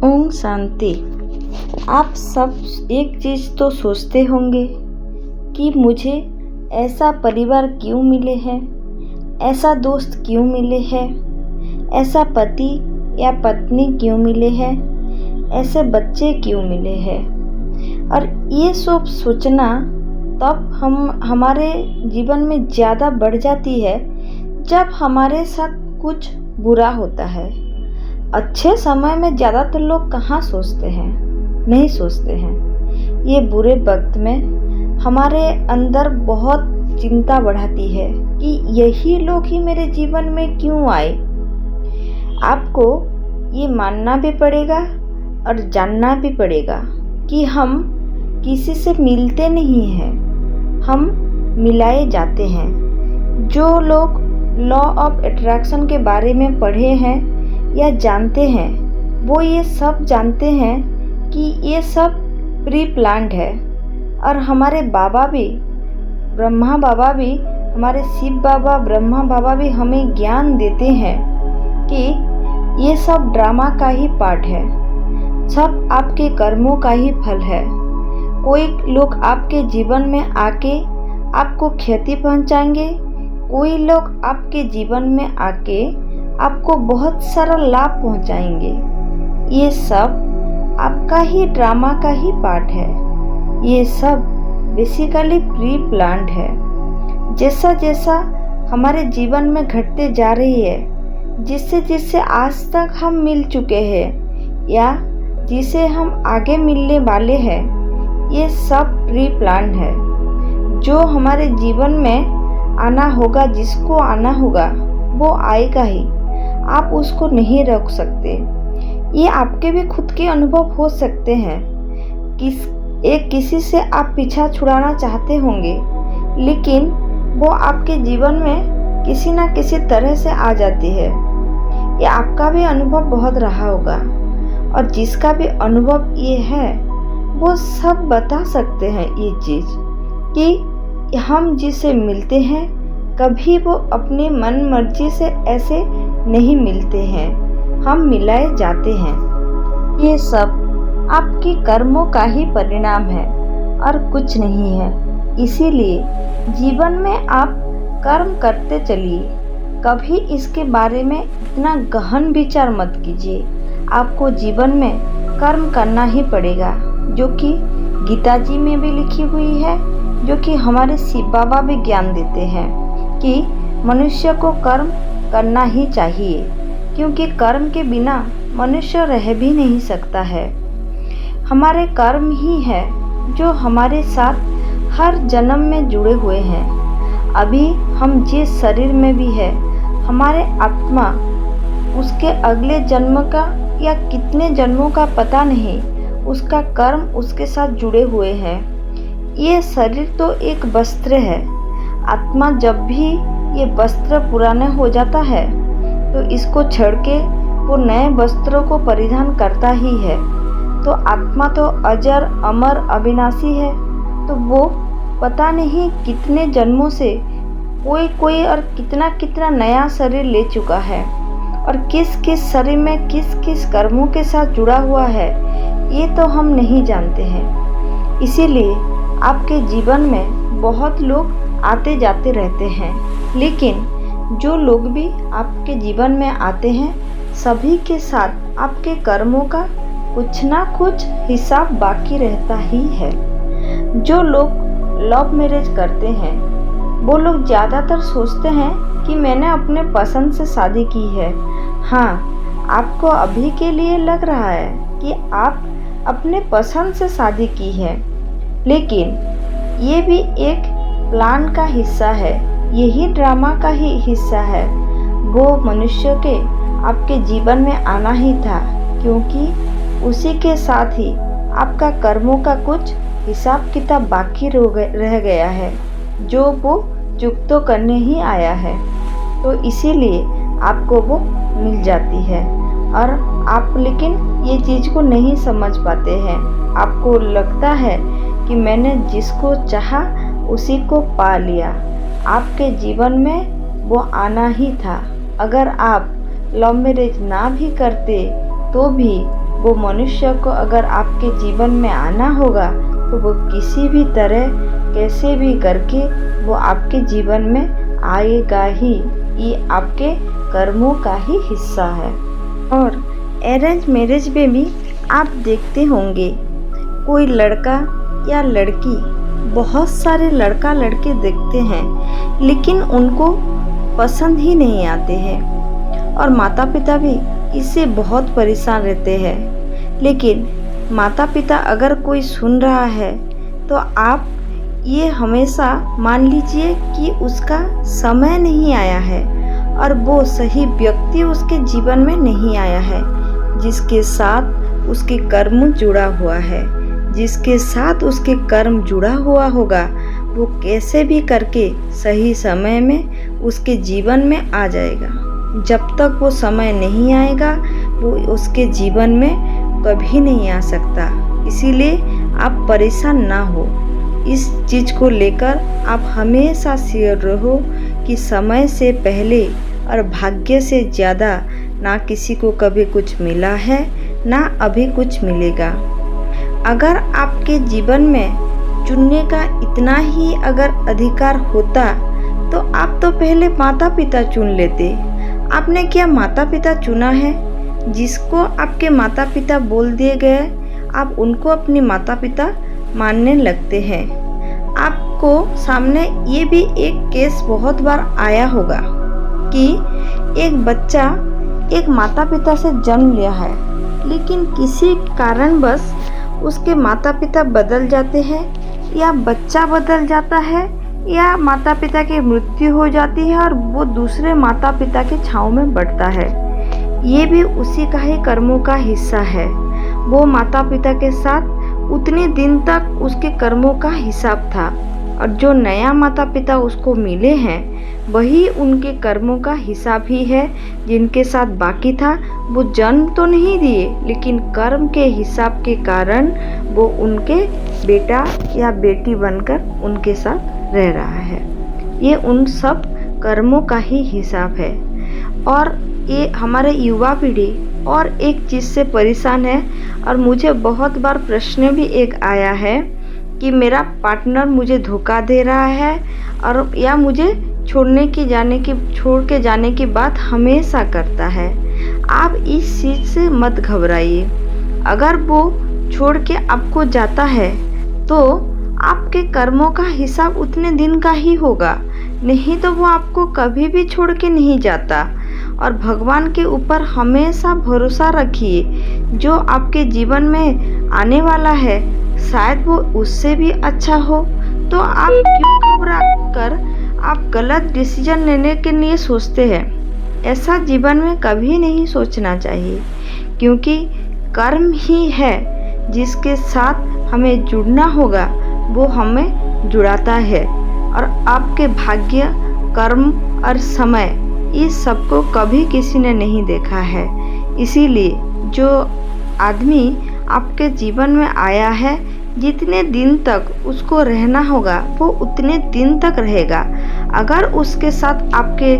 ओम शांति। आप सब एक चीज़ तो सोचते होंगे कि मुझे ऐसा परिवार क्यों मिले हैं, ऐसा दोस्त क्यों मिले हैं, ऐसा पति या पत्नी क्यों मिले हैं, ऐसे बच्चे क्यों मिले हैं। और ये सब सोचना तब हमारे जीवन में ज़्यादा बढ़ जाती है जब हमारे साथ कुछ बुरा होता है। अच्छे समय में ज़्यादातर लोग कहाँ सोचते हैं, नहीं सोचते हैं। ये बुरे वक्त में हमारे अंदर बहुत चिंता बढ़ाती है कि यही लोग ही मेरे जीवन में क्यों आए। आपको ये मानना भी पड़ेगा और जानना भी पड़ेगा कि हम किसी से मिलते नहीं हैं, हम मिलाए जाते हैं। जो लोग लॉ ऑफ अट्रैक्शन के बारे में पढ़े हैं या जानते हैं, वो ये सब जानते हैं कि ये सब प्री प्लान्ड है। और हमारे बाबा भी, ब्रह्मा बाबा भी, हमारे शिव बाबा, ब्रह्मा बाबा भी हमें ज्ञान देते हैं कि ये सब ड्रामा का ही पार्ट है, सब आपके कर्मों का ही फल है। कोई लोग आपके जीवन में आके आपको क्षति पहुंचाएंगे, कोई लोग आपके जीवन में आके आपको बहुत सारा लाभ पहुंचाएंगे। ये सब आपका ही ड्रामा का ही पार्ट है। ये सब बेसिकली प्री प्लान्ड है। जैसा जैसा हमारे जीवन में घटते जा रही है, जिससे जिससे आज तक हम मिल चुके हैं या जिसे हम आगे मिलने वाले हैं, ये सब प्री प्लान्ड है। जो हमारे जीवन में आना होगा, जिसको आना होगा, वो आएगा ही। आप उसको नहीं रोक सकते। ये आपके भी खुद के अनुभव हो सकते हैं। किसी से आप पीछा छुड़ाना चाहते होंगे, लेकिन वो आपके जीवन में किसी ना किसी तरह से आ जाती है। ये आपका भी अनुभव बहुत रहा होगा, और जिसका भी अनुभव ये है वो सब बता सकते हैं ये चीज़ कि हम जिसे मिलते हैं कभी वो अपनी मन मर्जी से ऐसे नहीं मिलते हैं, हम मिलाए जाते हैं। ये सब आपके कर्मों का ही परिणाम है और कुछ नहीं है। इसीलिए जीवन में आप कर्म करते चलिए, कभी इसके बारे में इतना गहन विचार मत कीजिए। आपको जीवन में कर्म करना ही पड़ेगा, जो कि गीता जी में भी लिखी हुई है, जो कि हमारे शिव बाबा भी ज्ञान देते हैं कि मनुष्य को कर्म करना ही चाहिए, क्योंकि कर्म के बिना मनुष्य रह भी नहीं सकता है। हमारे कर्म ही है जो हमारे साथ हर जन्म में जुड़े हुए हैं। अभी हम जिस शरीर में भी है, हमारे आत्मा उसके अगले जन्म का या कितने जन्मों का पता नहीं, उसका कर्म उसके साथ जुड़े हुए हैं। ये शरीर तो एक वस्त्र है। आत्मा जब भी ये वस्त्र पुराना हो जाता है तो इसको छोड़ के वो नए वस्त्रों को परिधान करता ही है। तो आत्मा तो अजर अमर अविनाशी है। तो वो पता नहीं कितने जन्मों से कोई और कितना कितना नया शरीर ले चुका है, और किस किस शरीर में किस किस कर्मों के साथ जुड़ा हुआ है, ये तो हम नहीं जानते हैं। इसीलिए आपके जीवन में बहुत लोग आते जाते रहते हैं, लेकिन जो लोग भी आपके जीवन में आते हैं, सभी के साथ आपके कर्मों का कुछ ना कुछ हिसाब बाकी रहता ही है। जो लोग लव मैरिज करते हैं, वो लोग ज़्यादातर सोचते हैं कि मैंने अपने पसंद से शादी की है। हाँ, आपको अभी के लिए लग रहा है कि आप अपने पसंद से शादी की है, लेकिन ये भी एक प्लान का हिस्सा है, यही ड्रामा का ही हिस्सा है। वो मनुष्य के आपके जीवन में आना ही था, क्योंकि उसी के साथ ही आपका कर्मों का कुछ हिसाब किताब बाकी रह गया है, जो वो चुकतो करने ही आया है। तो इसीलिए आपको वो मिल जाती है, और आप लेकिन ये चीज़ को नहीं समझ पाते हैं। आपको लगता है कि मैंने जिसको चाहा उसी को पा लिया। आपके जीवन में वो आना ही था। अगर आप लव मैरिज ना भी करते तो भी वो मनुष्य को अगर आपके जीवन में आना होगा तो वो किसी भी तरह कैसे भी करके वो आपके जीवन में आएगा ही। ये आपके कर्मों का ही हिस्सा है। और अरेंज मैरिज में भी आप देखते होंगे कोई लड़का या लड़की, बहुत सारे लड़का लड़के देखते हैं लेकिन उनको पसंद ही नहीं आते हैं और माता पिता भी इससे बहुत परेशान रहते हैं। लेकिन माता पिता अगर कोई सुन रहा है तो आप ये हमेशा मान लीजिए कि उसका समय नहीं आया है और वो सही व्यक्ति उसके जीवन में नहीं आया है जिसके साथ उसके कर्म जुड़ा हुआ है। जिसके साथ उसके कर्म जुड़ा हुआ होगा वो कैसे भी करके सही समय में उसके जीवन में आ जाएगा। जब तक वो समय नहीं आएगा वो उसके जीवन में कभी नहीं आ सकता। इसीलिए आप परेशान ना हो। इस चीज़ को लेकर आप हमेशा श्योर रहो कि समय से पहले और भाग्य से ज़्यादा ना किसी को कभी कुछ मिला है ना अभी कुछ मिलेगा। अगर आपके जीवन में चुनने का इतना ही अगर अधिकार होता तो आप तो पहले माता पिता चुन लेते। आपने क्या माता पिता चुना है? जिसको आपके माता पिता बोल दिए गए आप उनको अपनी माता पिता मानने लगते हैं। आपको सामने ये भी एक केस बहुत बार आया होगा कि एक बच्चा एक माता पिता से जन्म लिया है लेकिन किसी कारणवश उसके माता पिता बदल जाते हैं या बच्चा बदल जाता है या माता पिता की मृत्यु हो जाती है और वो दूसरे माता पिता के छाँव में बढ़ता है। ये भी उसी का ही कर्मों का हिस्सा है। वो माता पिता के साथ उतने दिन तक उसके कर्मों का हिसाब था और जो नया माता पिता उसको मिले हैं वही उनके कर्मों का हिसाब ही है। जिनके साथ बाकी था वो जन्म तो नहीं दिए लेकिन कर्म के हिसाब के कारण वो उनके बेटा या बेटी बनकर उनके साथ रह रहा है। ये उन सब कर्मों का ही हिसाब है। और ये हमारे युवा पीढ़ी और एक चीज़ से परेशान है और मुझे बहुत बार प्रश्न भी एक आया है कि मेरा पार्टनर मुझे धोखा दे रहा है और या मुझे छोड़ के जाने की बात हमेशा करता है। आप इस चीज़ से मत घबराइए। अगर वो छोड़ के आपको जाता है तो आपके कर्मों का हिसाब उतने दिन का ही होगा, नहीं तो वो आपको कभी भी छोड़ के नहीं जाता। और भगवान के ऊपर हमेशा भरोसा रखिए। जो आपके जीवन में आने वाला है शायद वो उससे भी अच्छा हो, तो आप क्यों घबरा कर आप गलत डिसीजन लेने के लिए सोचते हैं। ऐसा जीवन में कभी नहीं सोचना चाहिए क्योंकि कर्म ही है जिसके साथ हमें जुड़ना होगा वो हमें जुड़ाता है। और आपके भाग्य, कर्म और समय इस सबको कभी किसी ने नहीं देखा है। इसीलिए जो आदमी आपके जीवन में आया है जितने दिन तक उसको रहना होगा वो उतने दिन तक रहेगा। अगर उसके साथ आपके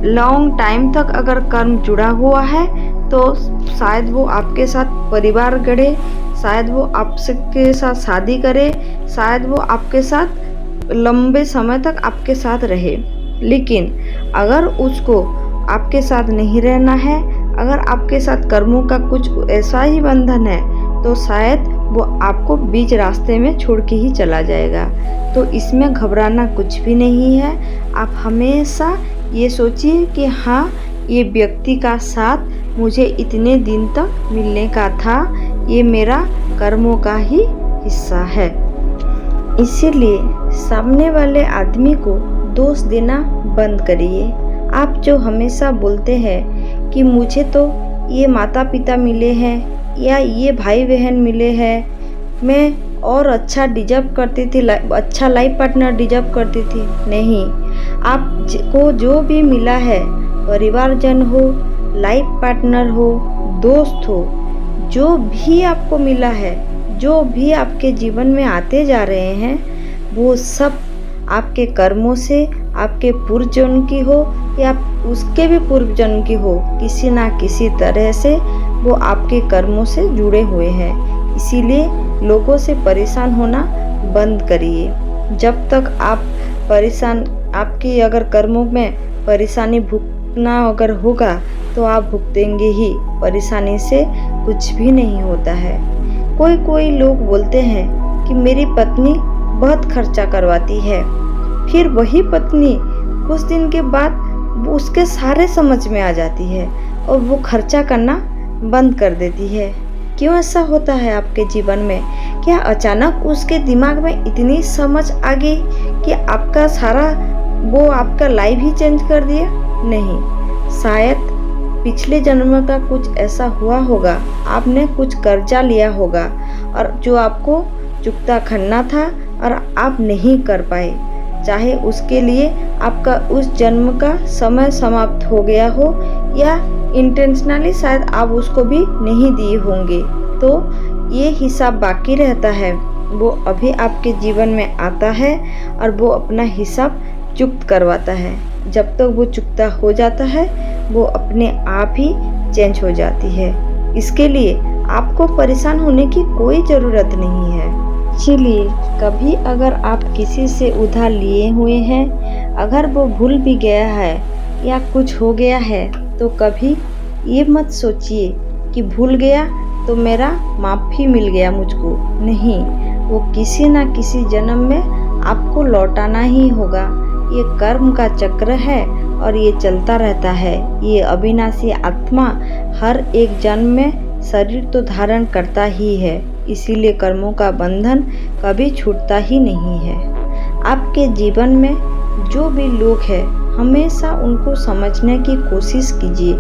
लॉन्ग टाइम तक अगर कर्म जुड़ा हुआ है तो शायद वो आपके साथ परिवार गढ़े, शायद वो आपके साथ शादी करे, शायद वो आपके साथ लंबे समय तक आपके साथ रहे। लेकिन अगर उसको आपके साथ नहीं रहना है, अगर आपके साथ कर्मों का कुछ ऐसा ही बंधन है तो शायद वो आपको बीच रास्ते में छोड़ के ही चला जाएगा। तो इसमें घबराना कुछ भी नहीं है। आप हमेशा ये सोचिए कि हाँ, ये व्यक्ति का साथ मुझे इतने दिन तक मिलने का था, ये मेरा कर्मों का ही हिस्सा है। इसीलिए सामने वाले आदमी को दोष देना बंद करिए। आप जो हमेशा बोलते हैं कि मुझे तो ये माता पिता मिले हैं या ये भाई बहन मिले हैं, मैं और अच्छा डिजर्व करती थी, अच्छा लाइफ पार्टनर डिजर्व करती थी। नहीं, आपको जो भी मिला है, परिवारजन हो, लाइफ पार्टनर हो, दोस्त हो, जो भी आपको मिला है, जो भी आपके जीवन में आते जा रहे हैं, वो सब आपके कर्मों से, आपके पूर्व जन्म की हो या उसके भी पूर्व जन्म की हो, किसी ना किसी तरह से वो आपके कर्मों से जुड़े हुए हैं। इसीलिए लोगों से परेशान होना बंद करिए। जब तक आप आपके अगर कर्मों में परेशानी भुगतना अगर होगा तो आप भुगतेंगे ही। परेशानी से कुछ भी नहीं होता है। कोई लोग बोलते हैं कि मेरी पत्नी बहुत खर्चा करवाती है, फिर वही पत्नी कुछ दिन के बाद उसके सारे समझ में आ जाती है और वो खर्चा करना बंद कर देती है। क्यों ऐसा होता है आपके जीवन में? क्या अचानक उसके दिमाग में इतनी समझ आ गई कि आपका लाइफ ही चेंज कर दिया? नहीं, शायद पिछले जन्म का कुछ ऐसा हुआ होगा। आपने कुछ कर्जा लिया होगा और जो आपको चुकता करना था और आप नहीं कर पाए। चाहे उसके लिए आपका उस जन्म का समय समाप्त हो गया हो या इंटेंशनली शायद आप उसको भी नहीं दिए होंगे, तो ये हिसाब बाकी रहता है। वो अभी आपके जीवन में आता है और वो अपना हिसाब चुक्त करवाता है। जब तक वो चुकता हो जाता है वो अपने आप ही चेंज हो जाती है। इसके लिए आपको परेशान होने की कोई ज़रूरत नहीं है। इसीलिए कभी अगर आप किसी से उधार लिए हुए हैं, अगर वो भूल भी गया है या कुछ हो गया है, तो कभी ये मत सोचिए कि भूल गया तो मेरा माफ़ी मिल गया मुझको। नहीं, वो किसी ना किसी जन्म में आपको लौटाना ही होगा। ये कर्म का चक्र है और ये चलता रहता है। ये अविनाशी आत्मा हर एक जन्म में शरीर तो धारण करता ही है। इसीलिए कर्मों का बंधन कभी छूटता ही नहीं है। आपके जीवन में जो भी लोग हैं, हमेशा उनको समझने की कोशिश कीजिए।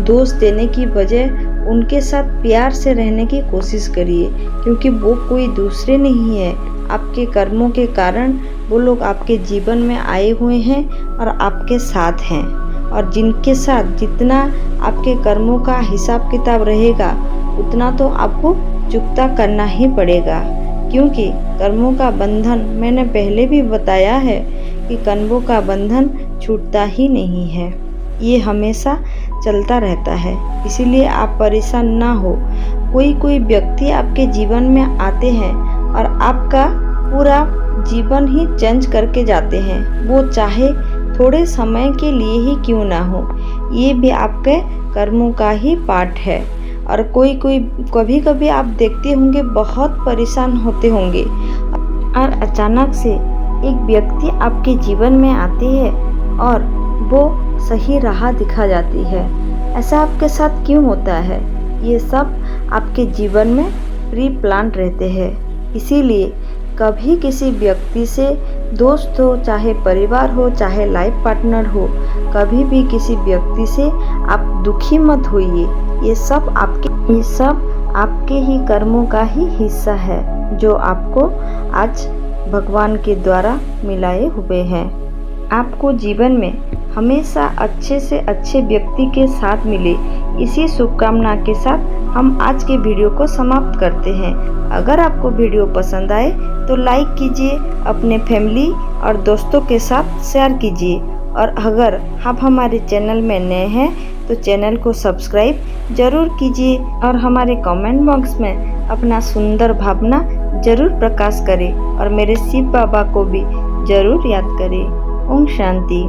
दोष देने की बजाय उनके साथ प्यार से रहने की कोशिश करिए, क्योंकि वो कोई दूसरे नहीं है। आपके कर्मों के कारण वो लोग आपके जीवन में आए हुए हैं और आपके साथ हैं। और जिनके साथ जितना आपके कर्मों का हिसाब किताब रहेगा उतना तो आपको चुकता करना ही पड़ेगा, क्योंकि कर्मों का बंधन मैंने पहले भी बताया है कि कर्मों का बंधन छूटता ही नहीं है। ये हमेशा चलता रहता है। इसीलिए आप परेशान ना हो। कोई व्यक्ति आपके जीवन में आते हैं और आपका पूरा जीवन ही चेंज करके जाते हैं। वो चाहे थोड़े समय के लिए ही क्यों ना हो, ये भी आपके कर्मों का ही पार्ट है। और कभी कभी आप देखते होंगे बहुत परेशान होते होंगे और अचानक से एक व्यक्ति आपके जीवन में आती है और वो सही राह दिखा जाती है। ऐसा आपके साथ क्यों होता है? ये सब आपके जीवन में प्री प्लान रहते हैं। इसीलिए कभी किसी व्यक्ति से, दोस्त हो चाहे परिवार हो चाहे लाइफ पार्टनर हो, कभी भी किसी व्यक्ति से आप दुखी मत होइए। ये सब आपके ही कर्मों का ही हिस्सा है, जो आपको आज भगवान के द्वारा मिलाए हुए हैं। आपको जीवन में हमेशा अच्छे से अच्छे व्यक्ति के साथ मिले, इसी शुभकामना के साथ हम आज के वीडियो को समाप्त करते हैं। अगर आपको वीडियो पसंद आए तो लाइक कीजिए, अपने फैमिली और दोस्तों के साथ शेयर कीजिए। और अगर आप हमारे चैनल में नए हैं तो चैनल को सब्सक्राइब जरूर कीजिए और हमारे कमेंट बॉक्स में अपना सुंदर भावना जरूर प्रकाश करें और मेरे शिव बाबा को भी जरूर याद करें। ओम शांति।